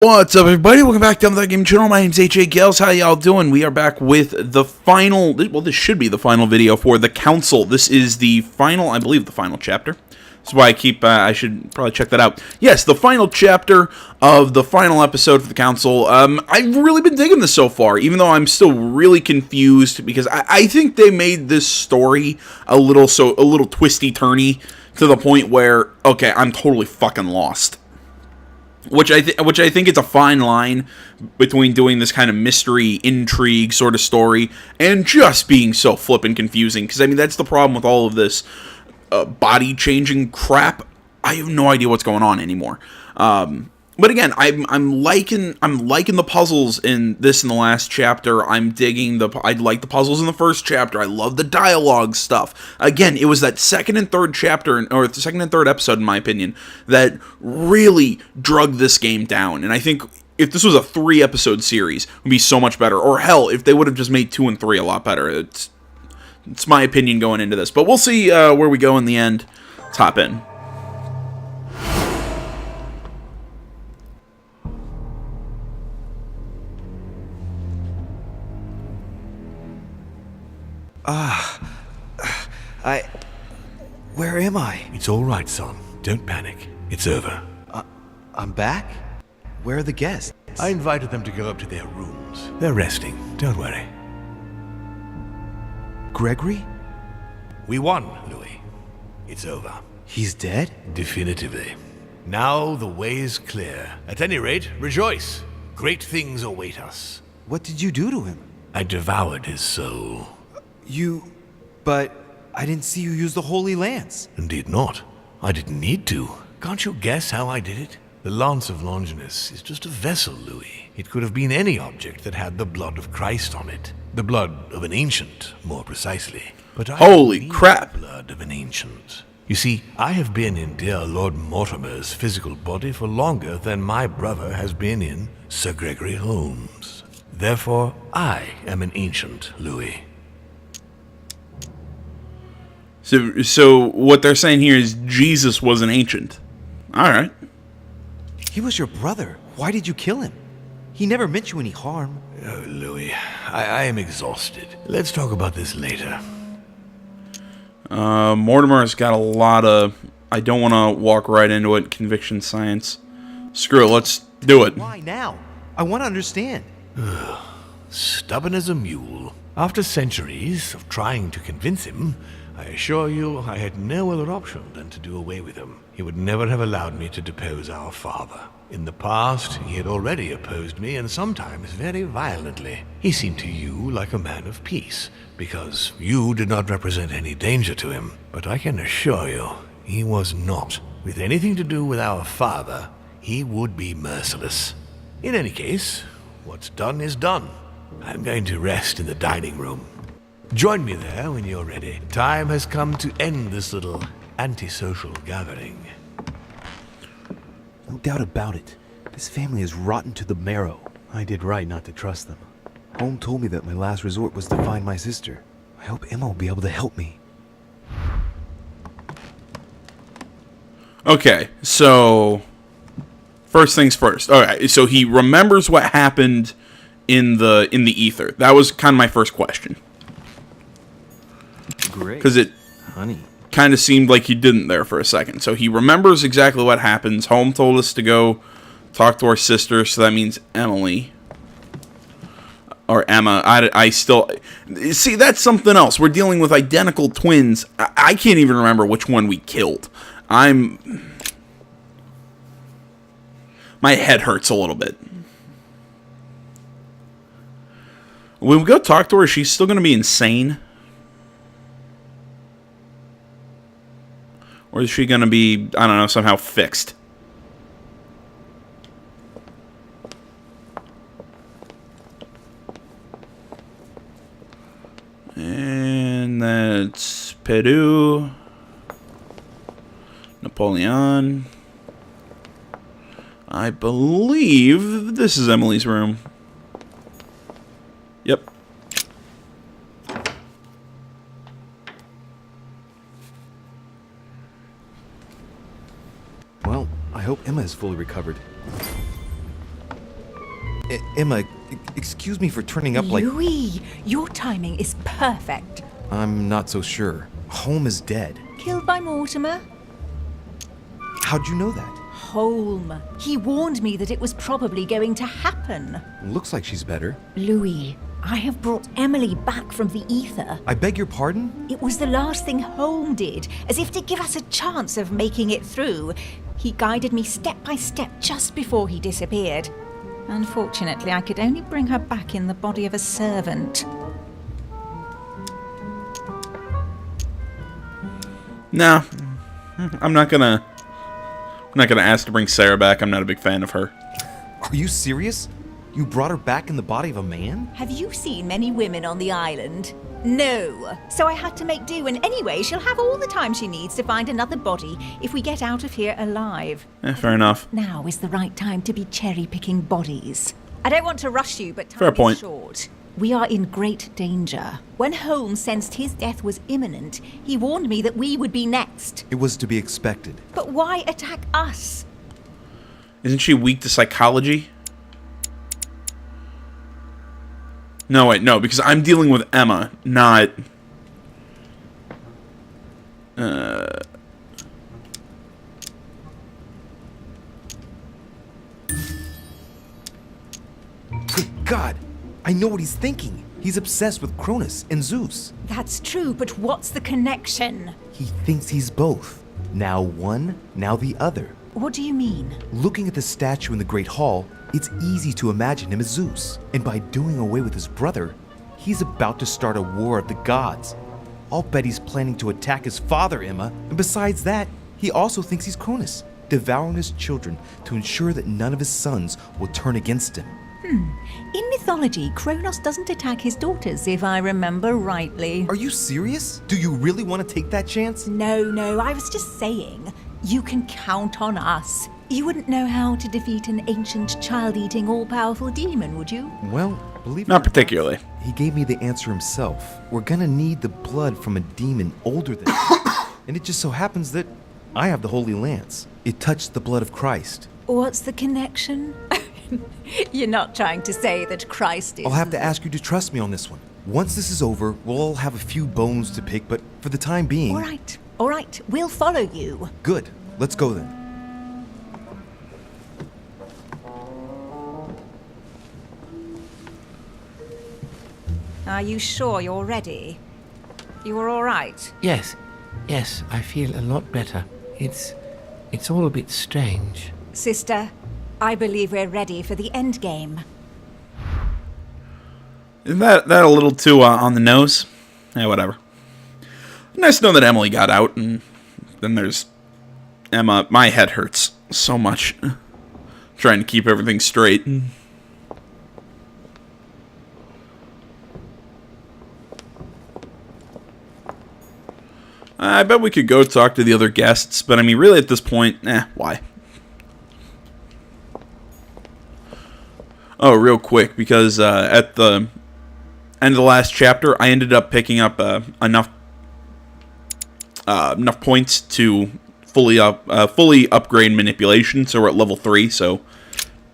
What's up, everybody? Welcome back to the Game Channel. My name's AJ Gales. How y'all doing? We are back with the final, well, this should be the final video for the Council. This is the final, I believe, the final chapter. That's why I should probably check that out. Yes, the final chapter of the final episode for the Council. I've really been digging this so far, even though I'm still really confused, because I think they made this story a little twisty-turny to the point where, okay, I'm totally fucking lost. Which I think it's a fine line between doing this kind of mystery, intrigue sort of story and just being so flippin' confusing. Because, I mean, that's the problem with all of this body-changing crap. I have no idea what's going on anymore. But again, I'm liking the puzzles in this in the last chapter. I'm digging I like the puzzles in the first chapter. I love the dialogue stuff. Again, it was that second and third chapter, or the second and third episode, in my opinion, that really drug this game down. And I think if this was a 3-episode series, it would be so much better. Or hell, if they would have just made 2 and 3 a lot better. It's my opinion going into this. But we'll see where we go in the end. Let's hop in. Where am I? It's all right, son. Don't panic. It's over. I'm back? Where are the guests? I invited them to go up to their rooms. They're resting. Don't worry. Gregory? We won, Louis. It's over. He's dead? Definitively. Now the way is clear. At any rate, rejoice. Great things await us. What did you do to him? I devoured his soul. But I didn't see you use the Holy Lance. Indeed not. I didn't need to. Can't you guess how I did it? The Lance of Longinus is just a vessel, Louis. It could have been any object that had the blood of Christ on it. The blood of an ancient, more precisely. But Holy crap! The blood of an ancient. You see, I have been in dear Lord Mortimer's physical body for longer than my brother has been in Sir Gregory Holmes. Therefore, I am an ancient, Louis. So what they're saying here is Jesus was an ancient. Alright. He was your brother. Why did you kill him? He never meant you any harm. Oh, Louis, I am exhausted. Let's talk about this later. Mortimer's got a lot of... I don't want to walk right into it. Conviction science. Screw it, let's do it. Why now? I want to understand. Stubborn as a mule. After centuries of trying to convince him, I assure you I had no other option than to do away with him. He would never have allowed me to depose our father. In the past, he had already opposed me, and sometimes very violently. He seemed to you like a man of peace, because you did not represent any danger to him. But I can assure you, he was not. With anything to do with our father, he would be merciless. In any case, what's done is done. I'm going to rest in the dining room. Join me there when you're ready. Time has come to end this little antisocial gathering. No doubt about it. This family is rotten to the marrow. I did right not to trust them. Home told me that my last resort was to find my sister. I hope Emma will be able to help me. Okay, so... First things first. Alright, so he remembers what happened in the ether. That was kind of my first question. Great. Because it kind of seemed like he didn't there for a second. So he remembers exactly what happens. Home told us to go talk to our sister, so that means Emily. Or Emma. I still... See, that's something else. We're dealing with identical twins. I can't even remember which one we killed. My head hurts a little bit. When we go talk to her, she's still going to be insane. Or is she going to be, I don't know, somehow fixed? And that's Peru. Napoleon. I believe this is Emily's room. Yep. Well, I hope Emma is fully recovered. Emma, excuse me for turning up like... Louis, your timing is perfect. I'm not so sure. Holm is dead. Killed by Mortimer? How'd you know that? Holm. He warned me that it was probably going to happen. Looks like she's better. Louis, I have brought Emily back from the ether. I beg your pardon? It was the last thing Holm did, as if to give us a chance of making it through. He guided me step by step just before he disappeared. Unfortunately, I could only bring her back in the body of a servant. Nah, I'm not gonna ask to bring Sarah back. I'm not a big fan of her. Are you serious? You brought her back in the body of a man? Have you seen many women on the island? No. So I had to make do, and anyway, she'll have all the time she needs to find another body if we get out of here alive. Fair enough. Now is the right time to be cherry-picking bodies. I don't want to rush you, but Fair time point. is short. We are in great danger. When Holmes sensed his death was imminent, he warned me that we would be next. It was to be expected. But why attack us? Isn't she weak to psychology? No, wait, no, because I'm dealing with Emma, not... Good God! I know what he's thinking. He's obsessed with Cronus and Zeus. That's true, but what's the connection? He thinks he's both. Now one, now the other. What do you mean? Looking at the statue in the Great Hall, it's easy to imagine him as Zeus. And by doing away with his brother, he's about to start a war of the gods. I'll bet he's planning to attack his father, Emma. And besides that, he also thinks he's Cronus, devouring his children to ensure that none of his sons will turn against him. In mythology, Kronos doesn't attack his daughters, if I remember rightly. Are you serious? Do you really want to take that chance? No, I was just saying. You can count on us. You wouldn't know how to defeat an ancient, child-eating, all-powerful demon, would you? Well, believe it Not or particularly. He gave me the answer himself. We're gonna need the blood from a demon older than and it just so happens that I have the Holy Lance. It touched the blood of Christ. What's the connection? You're not trying to say that Christ is... I'll have to ask you to trust me on this one. Once this is over, we'll all have a few bones to pick, but for the time being... All right, we'll follow you. Good. Let's go then. Are you sure you're ready? You are all right? Yes, I feel a lot better. It's all a bit strange. Sister, I believe we're ready for the end game. Isn't that a little too on the nose? Whatever. Nice to know that Emily got out, and then there's Emma. My head hurts so much. Trying to keep everything straight. I bet we could go talk to the other guests, but I mean, really at this point, why? Oh, real quick, because at the end of the last chapter, I ended up picking up enough points to fully upgrade manipulation, so we're at level 3, so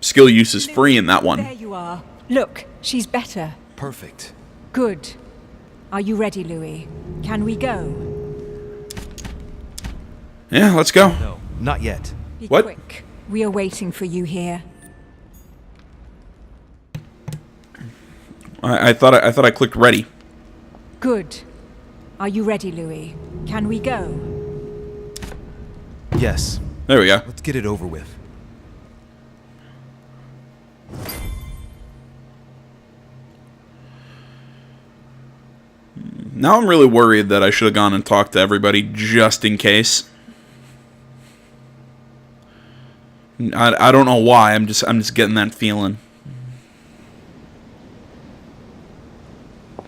skill use is free in that one. There you are. Look, she's better. Perfect. Good. Are you ready, Louis? Can we go? Yeah, let's go. No, not yet. Be What? quick. We are waiting for you here. I thought I clicked ready. Good. Are you ready, Louis? Can we go? Yes. There we go. Let's get it over with. Now I'm really worried that I should have gone and talked to everybody just in case. I don't know why. I'm just getting that feeling.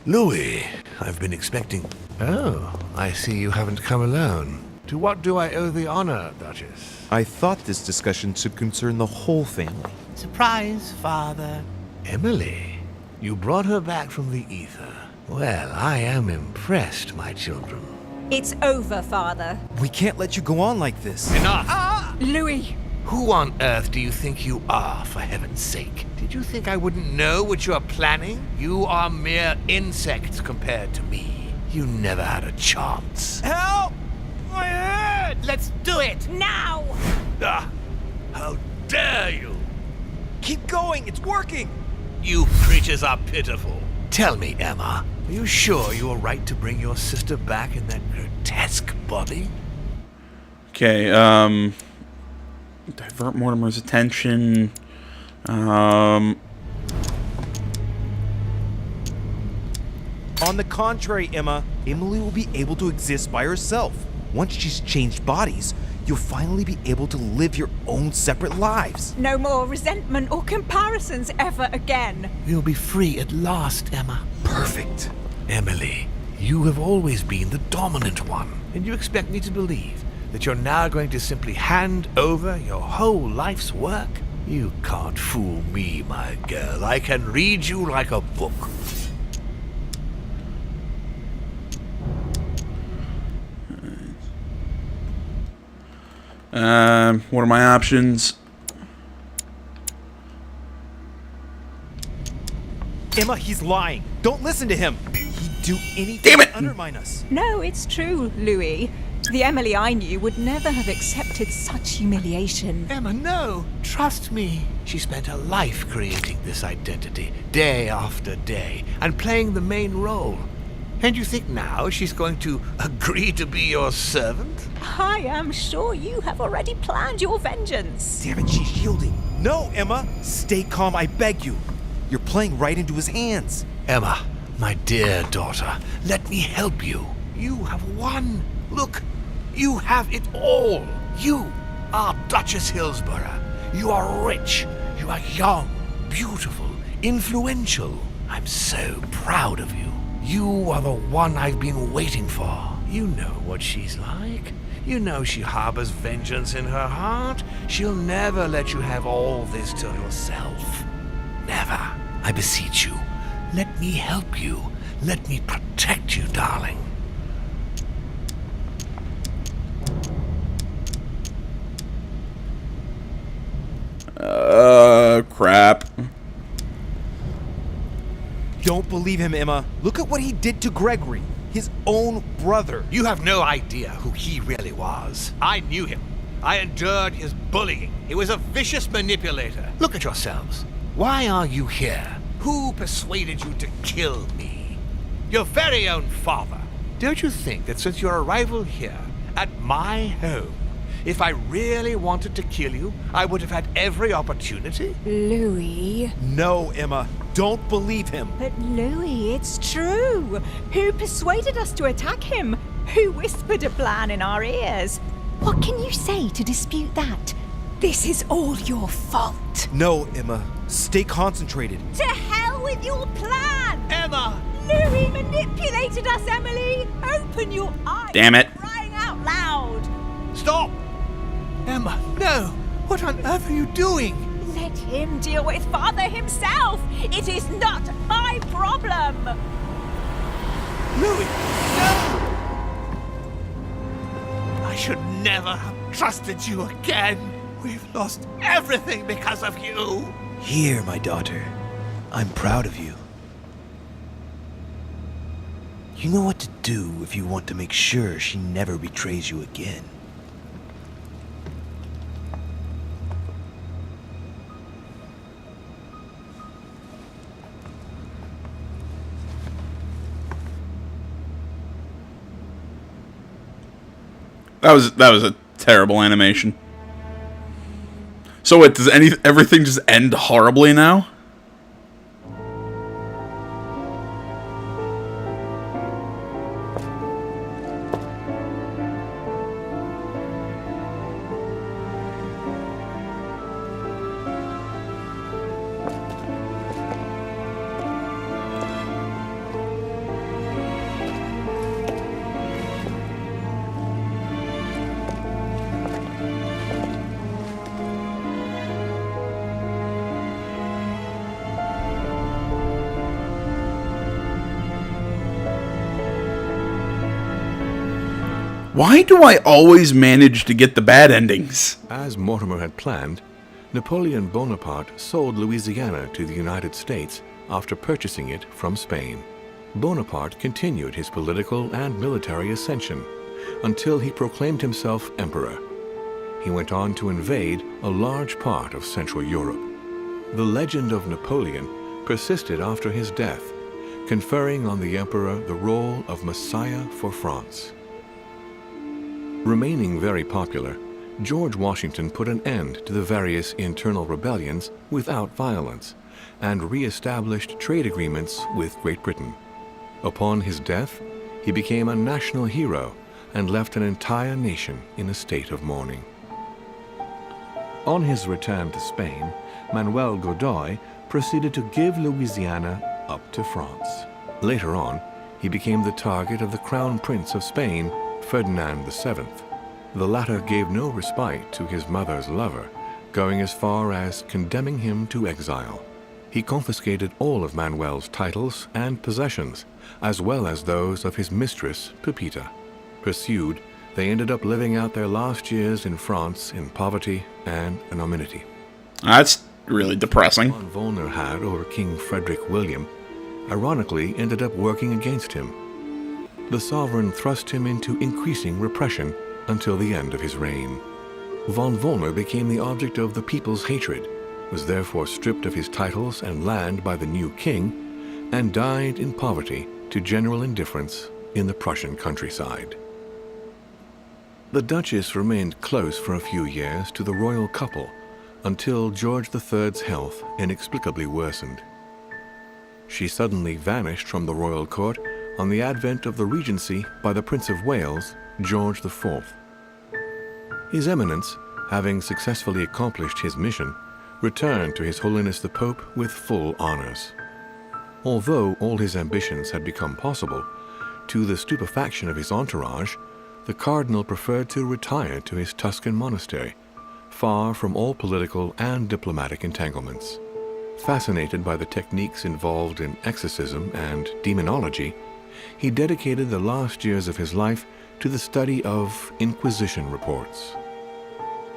Louis, I've been expecting... Oh, I see you haven't come alone. To what do I owe the honor, Duchess? I thought this discussion should concern the whole family. Surprise, Father. Emily, you brought her back from the ether. Well, I am impressed, my children. It's over, Father. We can't let you go on like this. Enough! Louis, Who on earth do you think you are, for heaven's sake? Did you think I wouldn't know what you are planning? You are mere insects compared to me. You never had a chance. Help! My head! Let's do it! Now! Ah, how dare you! Keep going, it's working! You creatures are pitiful. Tell me, Emma, are you sure you are right to bring your sister back in that grotesque body? Okay, divert Mortimer's attention. On the contrary, Emma, Emily will be able to exist by herself. Once she's changed bodies, you'll finally be able to live your own separate lives. No more resentment or comparisons ever again. You'll be free at last, Emma. Perfect. Emily, you have always been the dominant one, and you expect me to believe that you're now going to simply hand over your whole life's work? You can't fool me, my girl. I can read you like a book. What are my options? Emma, he's lying. Don't listen to him. He'd do anything Damn it! to undermine us. No, it's true, Louis. The Emily I knew would never have accepted such humiliation. Emma, no. Trust me. She spent her life creating this identity, day after day, and playing the main role. And you think now she's going to agree to be your servant? I am sure you have already planned your vengeance. Damn it, she's yielding. No, Emma, stay calm, I beg you. You're playing right into his hands. Emma, my dear daughter, let me help you. You have won. Look, you have it all. You are Duchess Hillsborough. You are rich. You are young, beautiful, influential. I'm so proud of you. You are the one I've been waiting for. You know what she's like. You know she harbors vengeance in her heart. She'll never let you have all this to yourself. Never. I beseech you. Let me help you. Let me protect you, darling. Crap. Don't believe him, Emma. Look at what he did to Gregory, his own brother. You have no idea who he really was. I knew him. I endured his bullying. He was a vicious manipulator. Look at yourselves. Why are you here? Who persuaded you to kill me? Your very own father. Don't you think that since your arrival here, at my home, if I really wanted to kill you, I would have had every opportunity? Louis. No, Emma. Don't believe him. But Louis, it's true. Who persuaded us to attack him? Who whispered a plan in our ears? What can you say to dispute that? This is all your fault. No, Emma. Stay concentrated. To hell with your plan! Emma! Louis manipulated us, Emily! Open your eyes! Damn it. Crying out loud! Stop! Emma, no! What on earth are you doing? Let him deal with father himself! It is not my problem! Louis, no! I should never have trusted you again. We've lost everything because of you. Here, my daughter. I'm proud of you. You know what to do if you want to make sure she never betrays you again. That was a terrible animation. So what, does everything just end horribly now? Why do I always manage to get the bad endings? As Mortimer had planned, Napoleon Bonaparte sold Louisiana to the United States after purchasing it from Spain. Bonaparte continued his political and military ascension until he proclaimed himself emperor. He went on to invade a large part of Central Europe. The legend of Napoleon persisted after his death, conferring on the emperor the role of Messiah for France. Remaining very popular, George Washington put an end to the various internal rebellions without violence and re-established trade agreements with Great Britain. Upon his death, he became a national hero and left an entire nation in a state of mourning. On his return to Spain, Manuel Godoy proceeded to give Louisiana up to France. Later on, he became the target of the Crown Prince of Spain, Ferdinand VII. The latter gave no respite to his mother's lover, going as far as condemning him to exile. He confiscated all of Manuel's titles and possessions, as well as those of his mistress, Pepita. Pursued, they ended up living out their last years in France in poverty and anonymity. That's really depressing. Von Volner had over King Frederick William, ironically ended up working against him. The sovereign thrust him into increasing repression until the end of his reign. Von Volner became the object of the people's hatred, was therefore stripped of his titles and land by the new king, and died in poverty to general indifference in the Prussian countryside. The Duchess remained close for a few years to the royal couple until George III's health inexplicably worsened. She suddenly vanished from the royal court on the advent of the regency by the Prince of Wales, George IV. His Eminence, having successfully accomplished his mission, returned to His Holiness the Pope with full honors. Although all his ambitions had become possible, to the stupefaction of his entourage, the cardinal preferred to retire to his Tuscan monastery, far from all political and diplomatic entanglements. Fascinated by the techniques involved in exorcism and demonology, he dedicated the last years of his life to the study of Inquisition reports.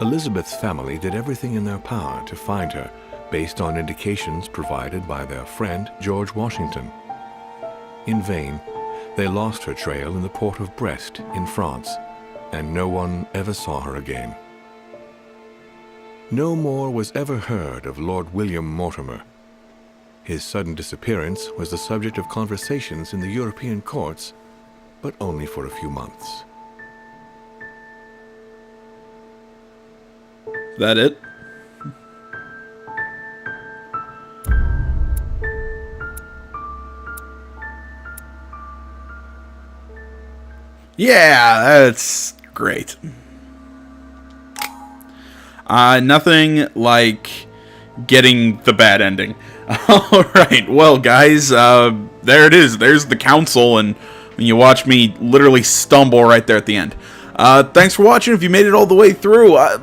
Elizabeth's family did everything in their power to find her, based on indications provided by their friend George Washington. In vain, they lost her trail in the port of Brest in France, and no one ever saw her again. No more was ever heard of Lord William Mortimer. His sudden disappearance was the subject of conversations in the European courts, but only for a few months. Is that it? Yeah, that's great. Nothing like getting the bad ending. Alright, well guys, there it is. There's the council, and you watch me literally stumble right there at the end. Thanks for watching. If you made it all the way through, I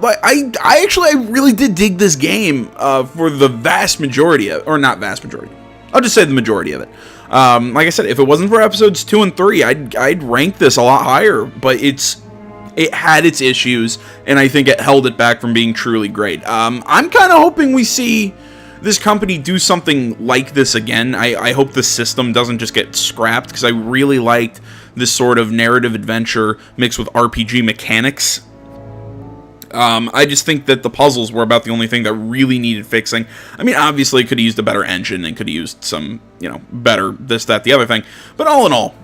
really did dig this game for the vast majority of, or not vast majority, I'll just say the majority of it. Like I said, if it wasn't for episodes 2 and 3, I'd rank this a lot higher, but it had its issues, and I think it held it back from being truly great. I'm kind of hoping we see this company do something like this again. I hope the system doesn't just get scrapped, because I really liked this sort of narrative adventure mixed with RPG mechanics. I just think that the puzzles were about the only thing that really needed fixing. I mean, obviously, it could have used a better engine and could have used some, better this, that, the other thing. But all in all,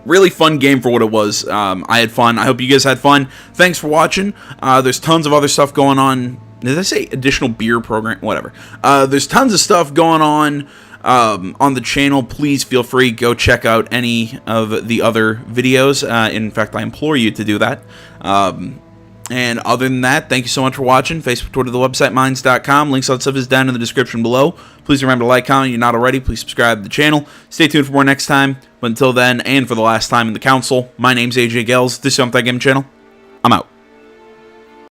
really fun game for what it was. I had fun. I hope you guys had fun. Thanks for watching. There's tons of other stuff going on. Did I say additional beer program? Whatever. There's tons of stuff going on the channel. Please feel free, go check out any of the other videos. In fact, I implore you to do that. And other than that, thank you so much for watching. Facebook, Twitter, the website, minds.com. Links all that stuff is down in the description below. Please remember to like, comment. If you're not already, please subscribe to the channel. Stay tuned for more next time. But until then, and for the last time in the council, my name's AJ Gels. This is the Gaming Channel.